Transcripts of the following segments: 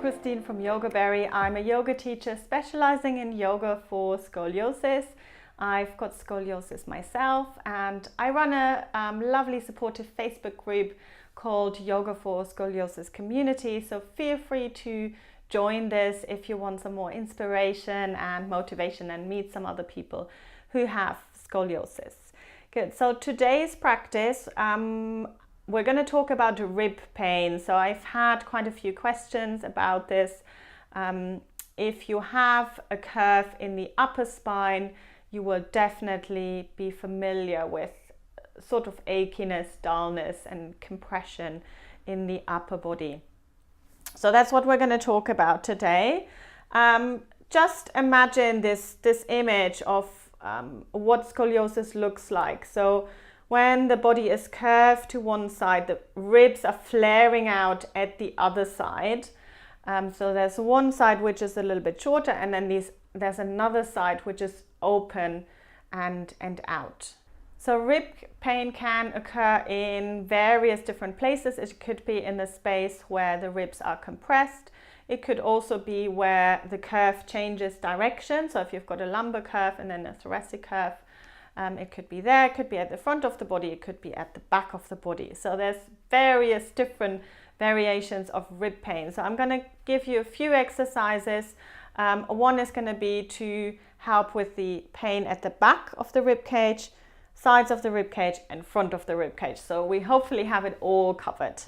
Christine from YogaBerry. I'm a yoga teacher specializing in yoga for scoliosis. I've got scoliosis myself, and I run a lovely supportive Facebook group called Yoga for Scoliosis Community. So feel free to join this if you want some more inspiration and motivation and meet some other people who have scoliosis. Good. So today's practice, we're going to talk about rib pain. So I've had quite a few questions about this. If you have a curve in the upper spine, you will definitely be familiar with sort of achiness, dullness, and compression in the upper body. So that's what we're going to talk about today. Just imagine this image of what scoliosis looks like. So when the body is curved to one side, the ribs are flaring out at the other side. So there's one side which is a little bit shorter, and then there's another side which is open and out. So rib pain can occur in various different places. It could be in the space where the ribs are compressed. It could also be where the curve changes direction. So if you've got a lumbar curve and then a thoracic curve, it could be there, it could be at the front of the body, it could be at the back of the body. So there's various different variations of rib pain. So I'm going to give you a few exercises. One is going to be to help with the pain at the back of the rib cage, sides of the rib cage, and front of the rib cage. So we hopefully have it all covered.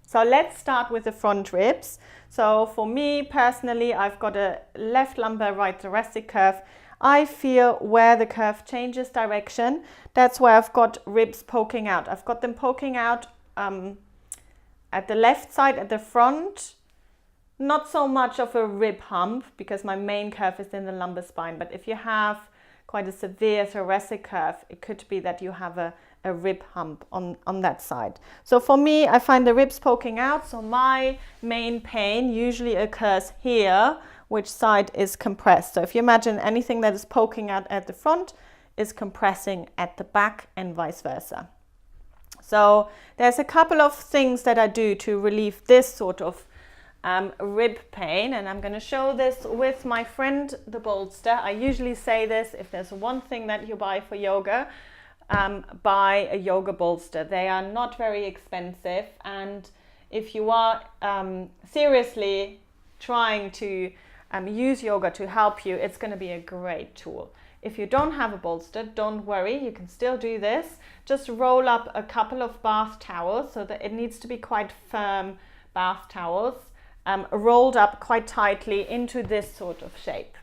So let's start with the front ribs. So for me personally, I've got a left lumbar, right thoracic curve. I feel where the curve changes direction, that's where I've got ribs poking out. I've got them poking out at the left side, at the front. Not so much of a rib hump because my main curve is in the lumbar spine. But if you have quite a severe thoracic curve, it could be that you have a rib hump on that side. So for me, I find the ribs poking out. So my main pain usually occurs here, which side is compressed. So if you imagine anything that is poking out at the front is compressing at the back and vice versa. So there's a couple of things that I do to relieve this sort of rib pain, and I'm going to show this with my friend the bolster. I usually say this: if there's one thing that you buy for yoga, buy a yoga bolster. They are not very expensive, and if you are seriously trying to use yoga to help you, it's going to be a great tool. If you don't have a bolster, don't worry, you can still do this. Just roll up a couple of bath towels, so that it needs to be quite firm bath towels, rolled up quite tightly into this sort of shape.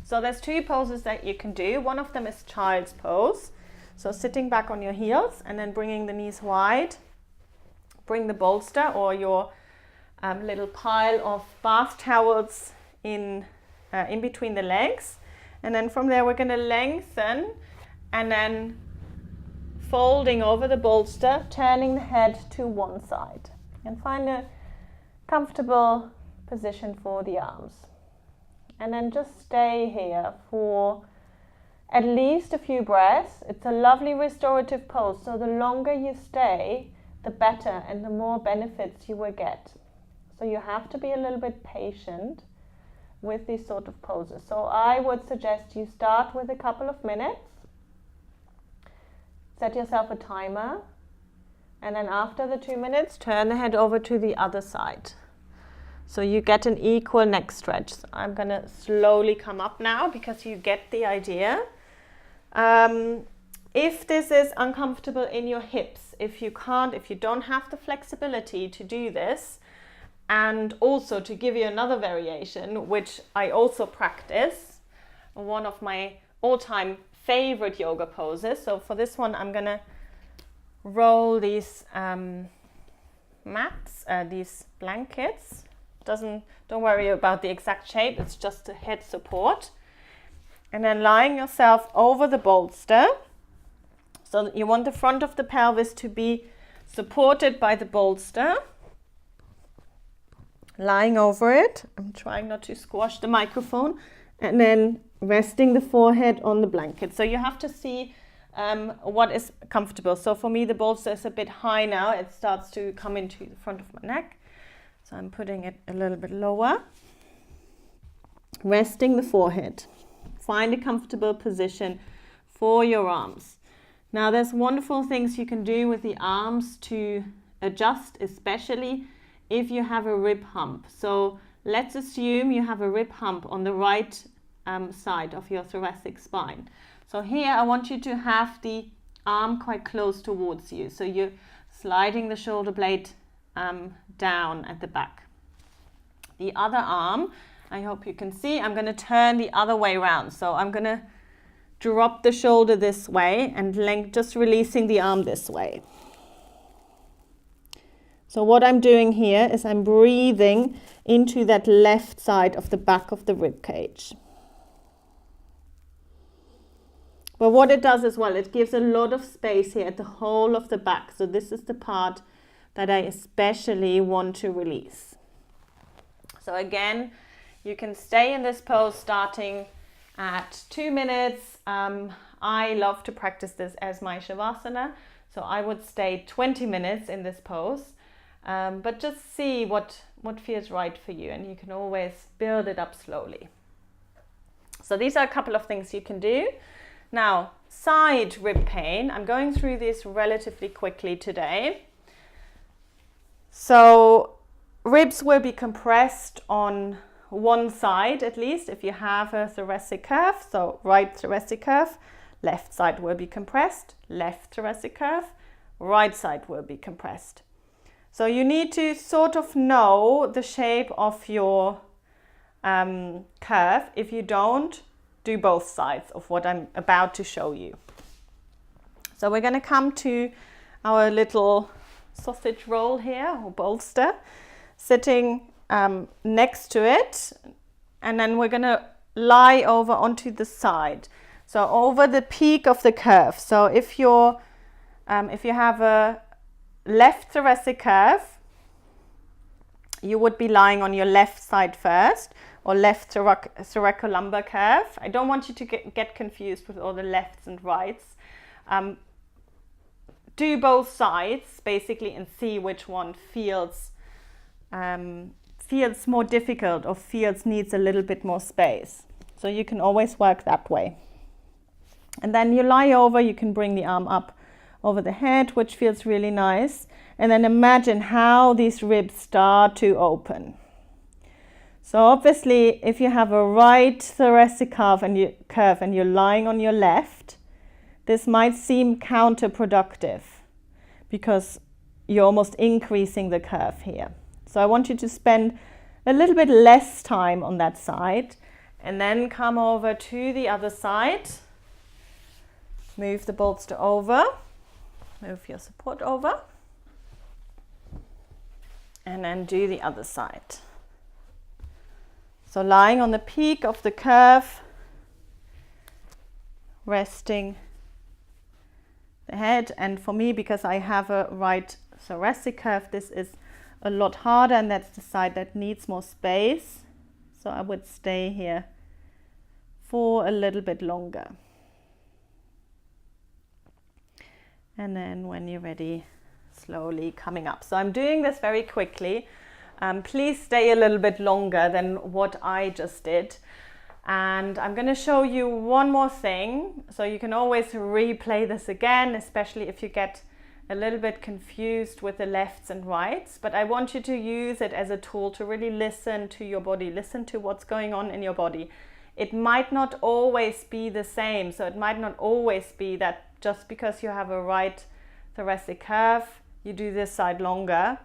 So there's two poses that you can do. One of them is child's pose. So sitting back on your heels and then bringing the knees wide. Bring the bolster or your little pile of bath towels in between the legs, and then from there we're going to lengthen and then folding over the bolster, turning the head to one side, and find a comfortable position for the arms, and then just stay here for at least a few breaths. It's a lovely restorative pose, so the longer you stay, the better and the more benefits you will get. So you have to be a little bit patient with these sort of poses. So I would suggest you start with a couple of minutes, set yourself a timer, and then after the 2 minutes, turn the head over to the other side. So you get an equal neck stretch. So I'm going to slowly come up now because you get the idea. If this is uncomfortable in your hips, if you don't have the flexibility to do this, and also to give you another variation, which I also practice, one of my all-time favorite yoga poses. So for this one, I'm gonna roll these mats, these blankets. Don't worry about the exact shape, it's just a head support. And then lying yourself over the bolster. So you want the front of the pelvis to be supported by the bolster. Lying over it, I'm trying not to squash the microphone, and then resting the forehead on the blanket. So you have to see what is comfortable. So for me, the bolster is a bit high now. It starts to come into the front of my neck. So I'm putting it a little bit lower, resting the forehead. Find a comfortable position for your arms. Now there's wonderful things you can do with the arms to adjust, especially if you have a rib hump. So let's assume you have a rib hump on the right side of your thoracic spine. So here I want you to have the arm quite close towards you. So you're sliding the shoulder blade down at the back. The other arm, I hope you can see, I'm going to turn the other way around. So I'm going to drop the shoulder this way and just releasing the arm this way. So what I'm doing here is I'm breathing into that left side of the back of the rib cage. But what it does as well, it gives a lot of space here at the whole of the back. So this is the part that I especially want to release. So again, you can stay in this pose starting at 2 minutes. I love to practice this as my Shavasana. So I would stay 20 minutes in this pose. But just see what feels right for you, and you can always build it up slowly. So these are a couple of things you can do. Now, side rib pain, I'm going through this relatively quickly today. So ribs will be compressed on one side at least if you have a thoracic curve. So right thoracic curve, left side will be compressed, left thoracic curve, right side will be compressed. So you need to sort of know the shape of your curve. If you don't, do both sides of what I'm about to show you. So we're going to come to our little sausage roll here, or bolster, sitting next to it, and then we're going to lie over onto the side, so over the peak of the curve. So if you have a left thoracic curve, you would be lying on your left side first, or left thoracolumbar curve. I don't want you to get confused with all the lefts and rights. Do both sides basically and see which one feels more difficult or needs a little bit more space. So you can always work that way. And then you lie over, you can bring the arm up over the head, which feels really nice. And then imagine how these ribs start to open. So obviously, if you have a right thoracic curve and you're lying on your left, this might seem counterproductive because you're almost increasing the curve here. So I want you to spend a little bit less time on that side and then come over to the other side. Move the bolster over, move your support over, and then do the other side. So lying on the peak of the curve, resting the head. And for me, because I have a right thoracic curve, this is a lot harder, and that's the side that needs more space. So I would stay here for a little bit longer. And then when you're ready, slowly coming up. So I'm doing this very quickly. Please stay a little bit longer than what I just did. And I'm going to show you one more thing. So you can always replay this again, especially if you get a little bit confused with the lefts and rights. But I want you to use it as a tool to really listen to your body, listen to what's going on in your body. It might not always be the same. So it might not always be that just because you have a right thoracic curve, you do this side longer.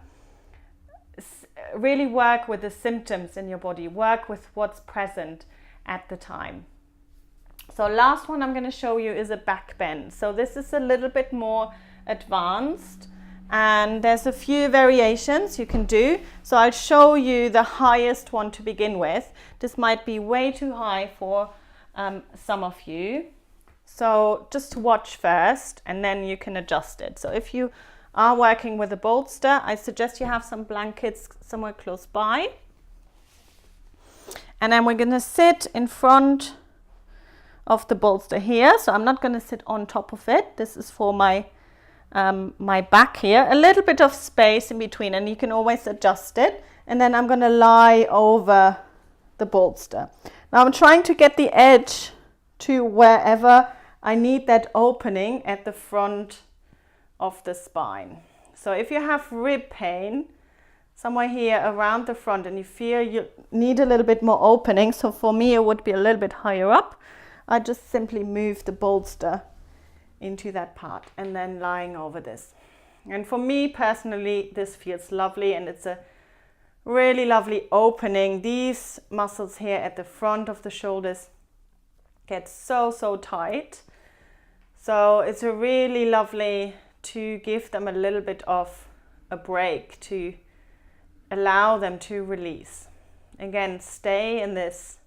Really work with the symptoms in your body, work with what's present at the time. So last one I'm going to show you is a back bend. So this is a little bit more advanced and there's a few variations you can do. So I'll show you the highest one to begin with. This might be way too high for some of you. So just watch first and then you can adjust it. So if you are working with a bolster, I suggest you have some blankets somewhere close by. And then we're going to sit in front of the bolster here. So I'm not going to sit on top of it. This is for my my back here, a little bit of space in between, and you can always adjust it. And then I'm going to lie over the bolster. Now I'm trying to get the edge to wherever I need that opening at the front of the spine. So if you have rib pain somewhere here around the front and you feel you need a little bit more opening, so for me it would be a little bit higher up, I just simply move the bolster into that part and then lying over this. And for me personally, this feels lovely, and it's a really lovely opening. These muscles here at the front of the shoulders get so tight. So it's a really lovely to give them a little bit of a break, to allow them to release. Again, stay in this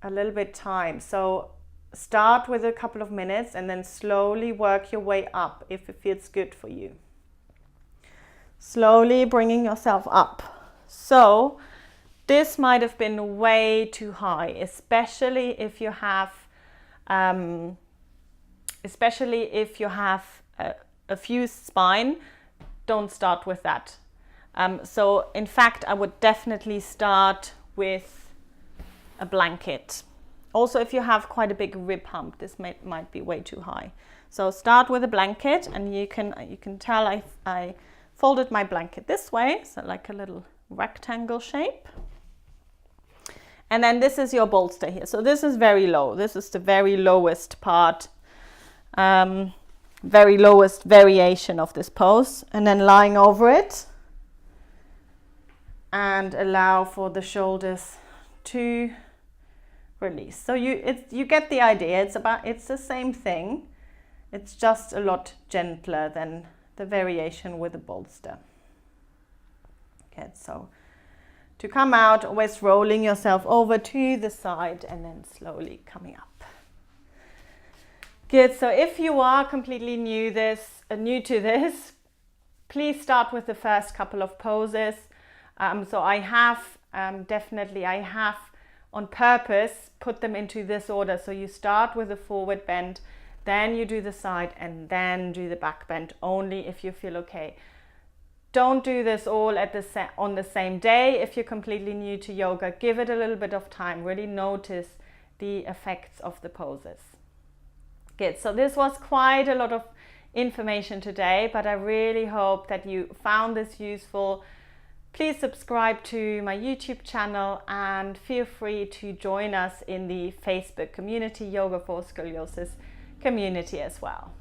a little bit time. So start with a couple of minutes and then slowly work your way up if it feels good for you. Slowly bringing yourself up. So this might have been way too high, especially if you have a fused spine. Don't start with that. So in fact, I would definitely start with a blanket. Also, if you have quite a big rib hump, this might be way too high. So start with a blanket, and you can tell I folded my blanket this way, so like a little rectangle shape. And then this is your bolster here. So this is very low. This is the very lowest part, very lowest variation of this pose. And then lying over it and allow for the shoulders to release. So you get the idea. It's the same thing. It's just a lot gentler than the variation with the bolster. Okay, so to come out, always rolling yourself over to the side and then slowly coming up. Good. So if you are completely new to this, please start with the first couple of poses. So I have on purpose put them into this order. So you start with the forward bend, then you do the side, and then do the back bend only if you feel okay. Don't do this all on the same day. If you're completely new to yoga, give it a little bit of time. Really notice the effects of the poses. Good. So this was quite a lot of information today, but I really hope that you found this useful. Please subscribe to my YouTube channel and feel free to join us in the Facebook community, Yoga for Scoliosis community as well.